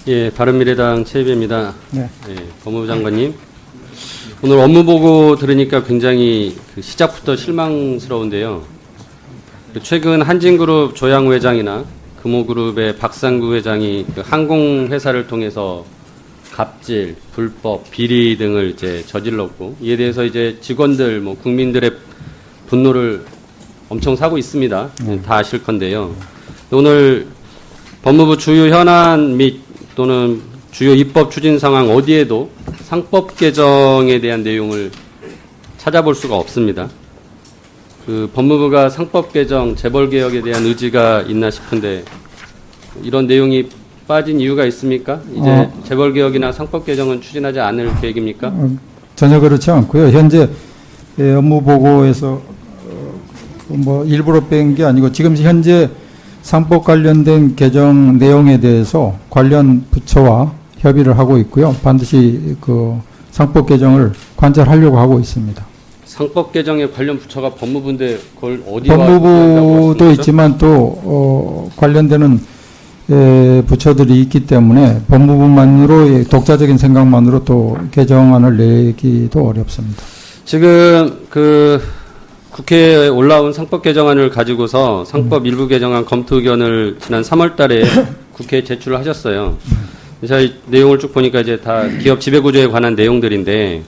예, 바른미래당 최입입니다. 네. 예, 법무부 장관님. 오늘 업무보고 들으니까 굉장히 시작부터 실망스러운데요. 최근 한진그룹 조양우 회장이나 금호그룹의 박상구 회장이 항공회사를 통해서 갑질, 불법, 비리 등을 이제 저질렀고, 이에 대해서 이제 직원들, 국민들의 분노를 엄청 사고 있습니다. 다 아실 건데요. 오늘 법무부 주요 현안 및 또는 주요 입법 추진 상황 어디에도 상법 개정에 대한 내용을 찾아볼 수가 없습니다. 법무부가 상법 개정, 재벌 개혁에 대한 의지가 있나 싶은데 이런 내용이 빠진 이유가 있습니까? 이제 재벌 개혁이나 상법 개정은 추진하지 않을 계획입니까? 전혀 그렇지 않고요. 현재 업무 보고에서 일부러 뺀 게 아니고 지금 현재 상법 관련된 개정 내용에 대해서 관련 부처와 협의를 하고 있고요. 반드시 그 상법 개정을 관철하려고 하고 있습니다. 상법 개정에 관련 부처가 법무부인데 그걸 어디와 법무부도 있지만 또 관련되는 부처들이 있기 때문에 법무부만으로 독자적인 생각만으로 또 개정안을 내기도 어렵습니다. 지금 국회에 올라온 상법 개정안을 가지고서 상법 일부 개정안 검토 의견을 지난 3월 달에 국회에 제출을 하셨어요. 제가 이 내용을 쭉 보니까 이제 다 기업 지배구조에 관한 내용들인데,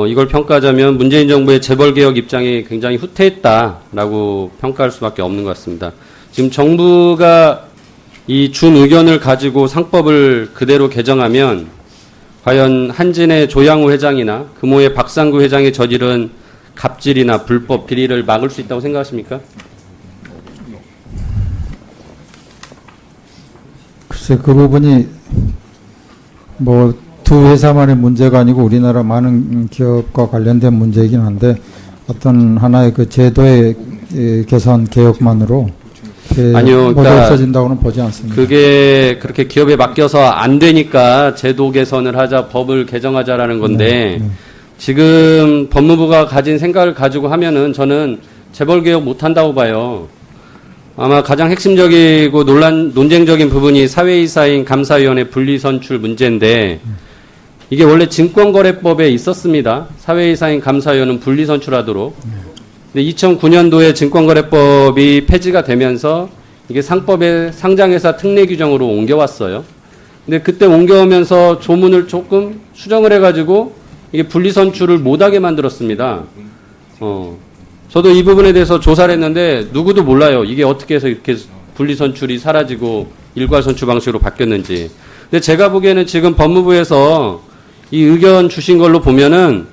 이걸 평가하자면 문재인 정부의 재벌 개혁 입장이 굉장히 후퇴했다라고 평가할 수밖에 없는 것 같습니다. 지금 정부가 이 준 의견을 가지고 상법을 그대로 개정하면 과연 한진의 조양우 회장이나 금호의 박상구 회장이 저지른 갑질이나 불법 비리를 막을 수 있다고 생각하십니까? 글쎄 그 부분이 두 회사만의 문제가 아니고 우리나라 많은 기업과 관련된 문제이긴 한데 어떤 하나의 그 제도의 개선 개혁만으로 아니요, 그러니까 없어진다고는 보지 않습니다. 그게 그렇게 기업에 맡겨서 안 되니까 제도 개선을 하자, 법을 개정하자라는 건데 지금 법무부가 가진 생각을 가지고 하면은 저는 재벌 개혁 못 한다고 봐요. 아마 가장 핵심적이고 논쟁적인 부분이 사회이사인 감사위원회 분리선출 문제인데 이게 원래 증권거래법에 있었습니다. 사회이사인 감사위원은 분리선출하도록. 근데 2009년도에 증권거래법이 폐지가 되면서 이게 상법의 상장회사 특례 규정으로 옮겨왔어요. 근데 그때 옮겨오면서 조문을 조금 수정을 해가지고 이게 분리선출을 못하게 만들었습니다. 저도 이 부분에 대해서 조사를 했는데 누구도 몰라요. 이게 어떻게 해서 이렇게 분리선출이 사라지고 일괄선출 방식으로 바뀌었는지. 근데 제가 보기에는 지금 법무부에서 이 의견 주신 걸로 보면은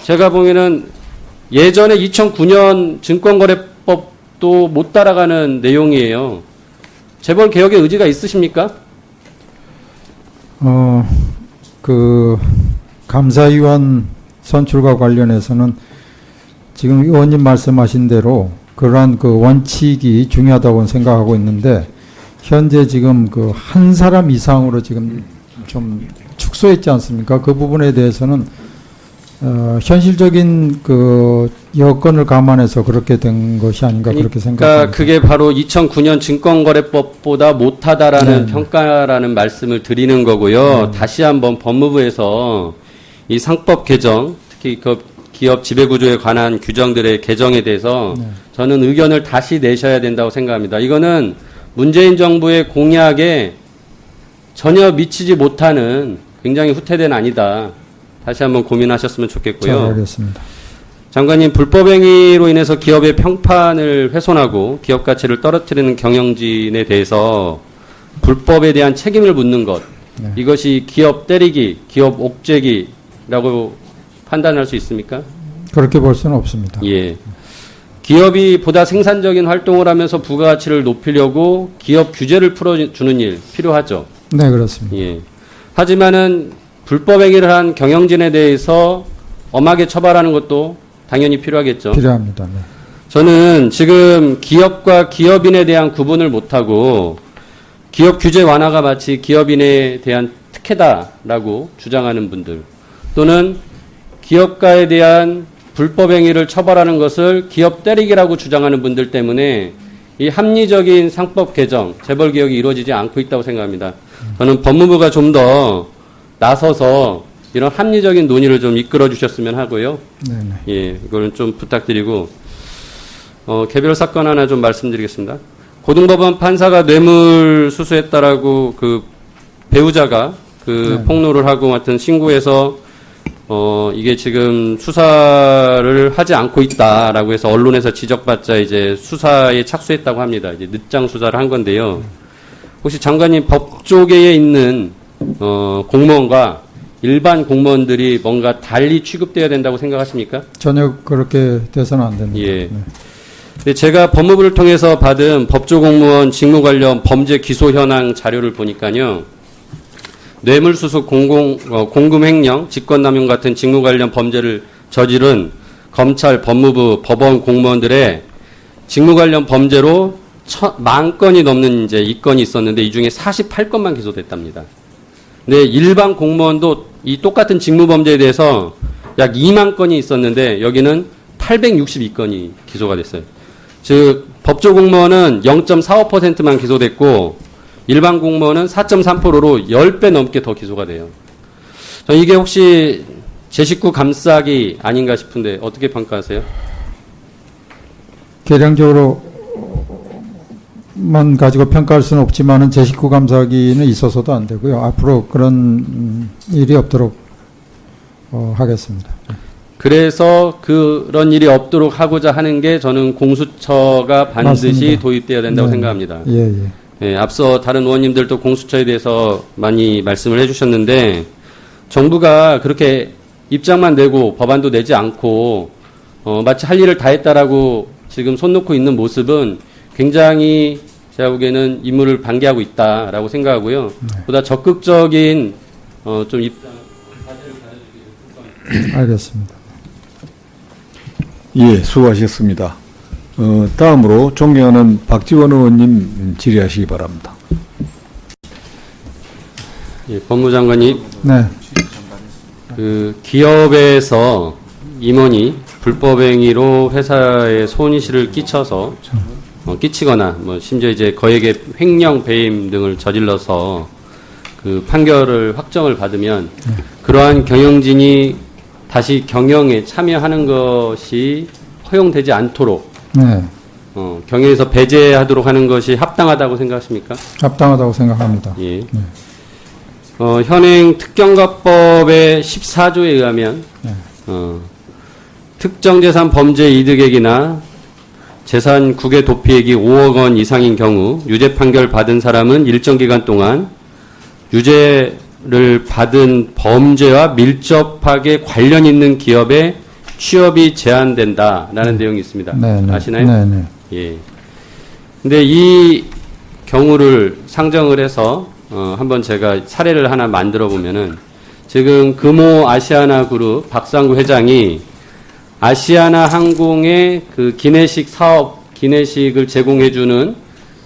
제가 보기에는 예전에 2009년 증권거래법도 못 따라가는 내용이에요. 재벌 개혁의 의지가 있으십니까? 감사위원 선출과 관련해서는 지금 의원님 말씀하신 대로 그러한 그 원칙이 중요하다고 생각하고 있는데 현재 지금 한 사람 이상으로 지금 좀 축소했지 않습니까? 그 부분에 대해서는 현실적인 그 여건을 감안해서 그렇게 된 것이 아닌가 그렇게 생각합니다. 그게 바로 2009년 증권거래법보다 못하다라는 평가라는 말씀을 드리는 거고요. 다시 한번 법무부에서 이 상법 개정, 특히 그 기업 지배구조에 관한 규정들의 개정에 대해서 저는 의견을 다시 내셔야 된다고 생각합니다. 이거는 문재인 정부의 공약에 전혀 미치지 못하는 굉장히 후퇴된 안이다. 다시 한번 고민하셨으면 좋겠고요. 잘 알겠습니다. 장관님, 불법행위로 인해서 기업의 평판을 훼손하고 기업 가치를 떨어뜨리는 경영진에 대해서 불법에 대한 책임을 묻는 것, 이것이 기업 때리기, 기업 옥죄기라고 판단할 수 있습니까? 그렇게 볼 수는 없습니다. 예. 기업이 보다 생산적인 활동을 하면서 부가가치를 높이려고 기업 규제를 풀어주는 일 필요하죠. 네, 그렇습니다. 예. 하지만은 불법 행위를 한 경영진에 대해서 엄하게 처벌하는 것도 당연히 필요하겠죠. 필요합니다. 네. 저는 지금 기업과 기업인에 대한 구분을 못하고 기업 규제 완화가 마치 기업인에 대한 특혜다라고 주장하는 분들 또는 기업가에 대한 불법 행위를 처벌하는 것을 기업 때리기라고 주장하는 분들 때문에 이 합리적인 상법 개정, 재벌 개혁이 이루어지지 않고 있다고 생각합니다. 저는 법무부가 좀 더 나서서 이런 합리적인 논의를 좀 이끌어 주셨으면 하고요. 네네. 예, 이거는 좀 부탁드리고, 개별 사건 하나 좀 말씀드리겠습니다. 고등법원 판사가 뇌물 수수했다라고 그 배우자가 그 네. 폭로를 하고 하여튼 신고해서 이게 지금 수사를 하지 않고 있다라고 해서 언론에서 지적받자 이제 수사에 착수했다고 합니다. 이제 늦장 수사를 한 건데요. 혹시 장관님 법조계에 있는 공무원과 일반 공무원들이 뭔가 달리 취급돼야 된다고 생각하십니까? 전혀 그렇게 돼서는 안 됩니다. 예. 네. 근데 제가 법무부를 통해서 받은 법조공무원 직무 관련 범죄 기소 현황 자료를 보니까요. 뇌물수수 공금횡령, 직권남용 같은 직무 관련 범죄를 저지른 검찰, 법무부, 법원 공무원들의 직무 관련 범죄로 10,000건이 넘는 이제 이 건이 있었는데 이 중에 48건만 기소됐답니다. 근데 일반 공무원도 이 똑같은 직무 범죄에 대해서 약 2만 건이 있었는데 여기는 862건이 기소가 됐어요. 즉 법조 공무원은 0.45%만 기소됐고 일반 공무원은 4.3%로 10배 넘게 더 기소가 돼요. 이게 혹시 제 식구 감싸기 아닌가 싶은데 어떻게 평가하세요? 계량적으로만 가지고 평가할 수는 없지만은 제 식구 감사기는 있어서도 안 되고요. 앞으로 그런 일이 없도록 하겠습니다. 그래서 그런 일이 없도록 하고자 하는 게 저는 공수처가 반드시 맞습니다. 도입돼야 된다고 네. 생각합니다. 예, 예. 예, 앞서 다른 의원님들도 공수처에 대해서 많이 말씀을 해주셨는데 정부가 그렇게 입장만 내고 법안도 내지 않고 마치 할 일을 다 했다라고 지금 손 놓고 있는 모습은 굉장히 제가 보기에는 임무를 방기하고 있다라고 생각하고요. 보다 적극적인 좀 입장 알겠습니다. 예, 수고하셨습니다. 다음으로 존경하는 박지원 의원님 질의하시기 바랍니다. 예, 법무장관님, 네. 그 기업에서 임원이 불법 행위로 회사에 손실을 끼쳐서 끼치거나 뭐 심지어 이제 거액의 횡령 배임 등을 저질러서 그 판결을 확정을 받으면 그러한 경영진이 다시 경영에 참여하는 것이 허용되지 않도록 네. 경영에서 배제하도록 하는 것이 합당하다고 생각하십니까? 합당하다고 생각합니다. 예. 현행 특경가법의 14조에 의하면 네. 특정재산 범죄 이득액이나 재산 국외 도피액이 5억 원 이상인 경우 유죄 판결 받은 사람은 일정 기간 동안 유죄를 받은 범죄와 밀접하게 관련 있는 기업에 취업이 제한된다라는 내용이 있습니다. 네, 아시나요? 네, 네. 예. 근데 이 경우를 상정을 해서 한번 제가 사례를 하나 만들어 보면은 지금 금호 아시아나 그룹 박상구 회장이 아시아나 항공의 그 기내식 사업, 기내식을 제공해주는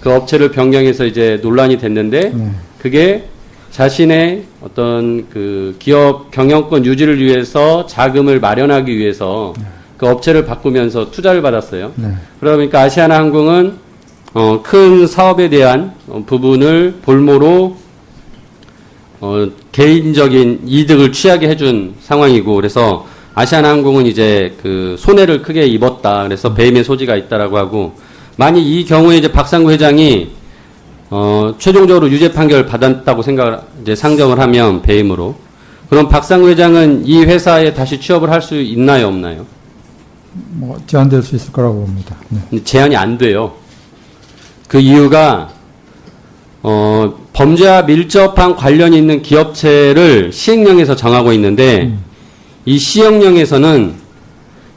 그 업체를 변경해서 이제 논란이 됐는데 그게 자신의 어떤 그 기업 경영권 유지를 위해서 자금을 마련하기 위해서 그 업체를 바꾸면서 투자를 받았어요. 네. 그러다 보니까 아시아나 항공은 큰 사업에 대한 부분을 볼모로 개인적인 이득을 취하게 해준 상황이고 그래서 아시아나 항공은 이제 그 손해를 크게 입었다. 그래서 배임의 소지가 있다라고 하고 만약 이 경우에 이제 박상구 회장이 최종적으로 유죄 판결을 받았다고 이제 상정을 하면 배임으로 그럼 박상구 회장은 이 회사에 다시 취업을 할 수 있나요, 없나요? 뭐 제한될 수 있을 거라고 봅니다. 네. 근데 제한이 안 돼요. 그 이유가 범죄와 밀접한 관련이 있는 기업체를 시행령에서 정하고 있는데 이 시행령에서는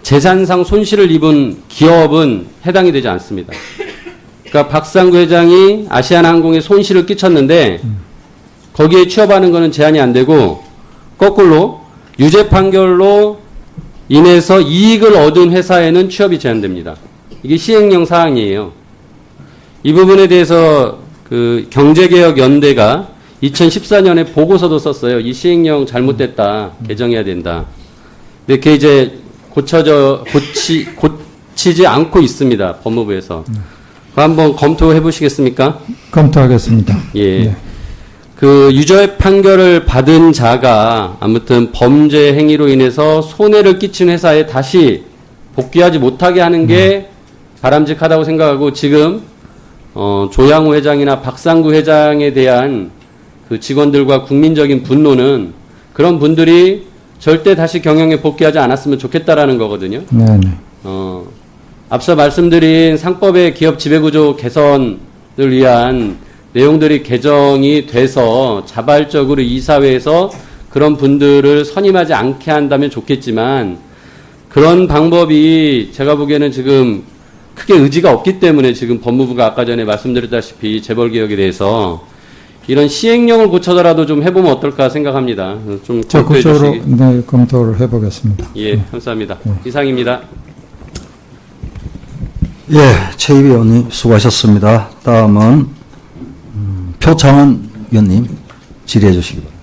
재산상 손실을 입은 기업은 해당이 되지 않습니다. 그러니까 박상구 회장이 아시아나항공에 손실을 끼쳤는데 거기에 취업하는 것은 제한이 안 되고 거꾸로 유죄 판결로 인해서 이익을 얻은 회사에는 취업이 제한됩니다. 이게 시행령 사항이에요. 이 부분에 대해서 그 경제개혁연대가 2014년에 보고서도 썼어요. 이 시행령 잘못됐다. 개정해야 된다. 근데 그게 이제 고치지 않고 있습니다. 법무부에서. 한번 검토해 보시겠습니까? 검토하겠습니다. 예. 네. 그 유죄 판결을 받은 자가 아무튼 범죄 행위로 인해서 손해를 끼친 회사에 다시 복귀하지 못하게 하는 게 바람직하다고 생각하고 지금 조양호 회장이나 박상구 회장에 대한 그 직원들과 국민적인 분노는 그런 분들이 절대 다시 경영에 복귀하지 않았으면 좋겠다라는 거거든요. 네, 네. 앞서 말씀드린 상법의 기업 지배구조 개선을 위한 내용들이 개정이 돼서 자발적으로 이사회에서 그런 분들을 선임하지 않게 한다면 좋겠지만 그런 방법이 제가 보기에는 지금 크게 의지가 없기 때문에 지금 법무부가 아까 전에 말씀드렸다시피 재벌개혁에 대해서 이런 시행령을 고쳐서라도 좀 해보면 어떨까 생각합니다. 좀 검토해 적극적으로 주시기. 네, 검토를 해보겠습니다. 예, 감사합니다. 이상입니다. 예, 최 의원님 수고하셨습니다. 다음은 표창원 의원님 질의해 주시기 바랍니다.